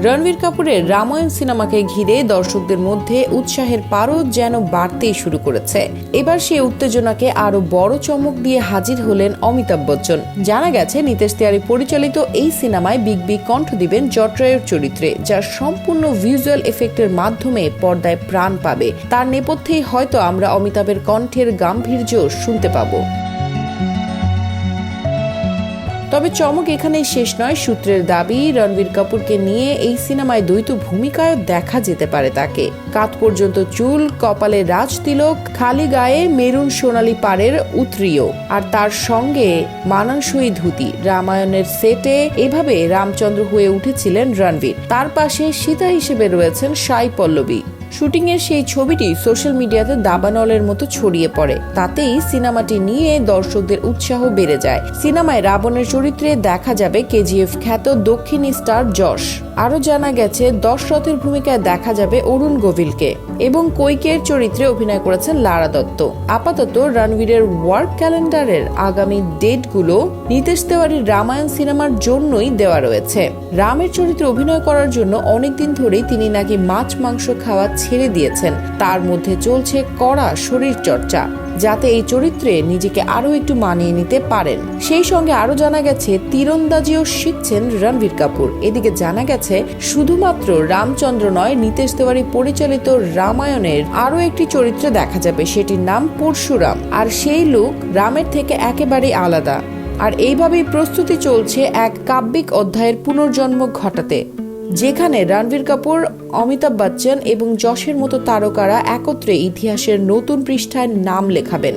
রণবীর কাপুরের রামায়ণ সিনেমাকে ঘিরে দর্শকদের মধ্যে উৎসাহের পারদ যেন বাড়তেই শুরু করেছে। এবার সেই উত্তেজনাকে আরো বড় চমক দিয়ে হাজির হলেন অমিতাভ বচ্চন। জানা গেছে নিতেশ তিওয়ারি পরিচালিত এই সিনেমায় বিগ বি কণ্ঠ দিবেন জটরায়ের চরিত্রে, যা সম্পূর্ণ ভিজুয়াল এফেক্টের মাধ্যমে পর্দায় প্রাণ পাবে। তার নেপথ্যেই হয়তো আমরা অমিতাভের কণ্ঠের গাম্ভীর্য শুনতে পাবো। তবে চমক এখানেই শেষ নয়। সূত্রের দাবি, রণবীর কাপুরকে নিয়ে এই সিনেমায় দ্বৈত ভূমিকায় দেখা যেতে পারে তাকে। কাঁধ পর্যন্ত চুল, কপালে রাজ তিলক, খালি গায়ে মেরুন সোনালী পাড়ের উত্রিও, আর তার সঙ্গে মানানসই ধুতি। রামায়ণের সেটে এভাবে রামচন্দ্র হয়ে উঠেছিলেন রণবীর। তার পাশে সীতা হিসেবে রয়েছেন সাই পল্লবী। শুটিং এর সেই ছবিটি সোশ্যাল মিডিয়াতে দাবানলের মতো ছড়িয়ে পড়ে। তাতেই সিনেমাটি নিয়ে দর্শকদের উৎসাহ বেড়ে যায়। সিনেমায় রাবণের চরিত্রে দেখা যাবে কেজিএফ খ্যাত দক্ষিণী স্টার যশ। আরো জানা গেছে দশরথের ভূমিকায় দেখা যাবে অরুণ গোভিলকে এবং কৈকের চরিত্রে অভিনয় করেছেন লারা দত্ত। আপাতত রণবীরের ওয়ার্ক ক্যালেন্ডারের আগামী ডেটগুলো নিতেশ তিওয়ারির রামায়ণ সিনেমার জন্যই দেওয়া রয়েছে। রামের চরিত্রে অভিনয় করার জন্য অনেকদিন ধরেই তিনি নাকি মাছ মাংস খাওয়া ছেড়ে দিয়েছেন। তার মধ্যে চলছে কড়া শরীর চর্চা, যাতে এই চরিত্রে নিজেকে আরো একটু মানিয়ে নিতে পারেন। সেই সঙ্গে আরো জানা গেছে তীরন্দাজিও শিখছেন রণবীর কাপুর। এদিকে জানা গেছে শুধুমাত্র রামচন্দ্র নয়, নিতেশ তিওয়ারি পরিচালিত রামায়ণের আরো একটি চরিত্রে দেখা যাবে, সেটির নাম পরশুরাম। আর সেই লুক রামের থেকে একেবারেই আলাদা। আর এইভাবেই প্রস্তুতি চলছে এক কাব্যিক অধ্যায়ের পুনর্জন্ম ঘটাতে, যেখানে রণবীর কাপুর, অমিতাভ বচ্চন এবং যশের মতো তারকারা একত্রে ইতিহাসের নতুন পৃষ্ঠায় নাম লেখাবেন।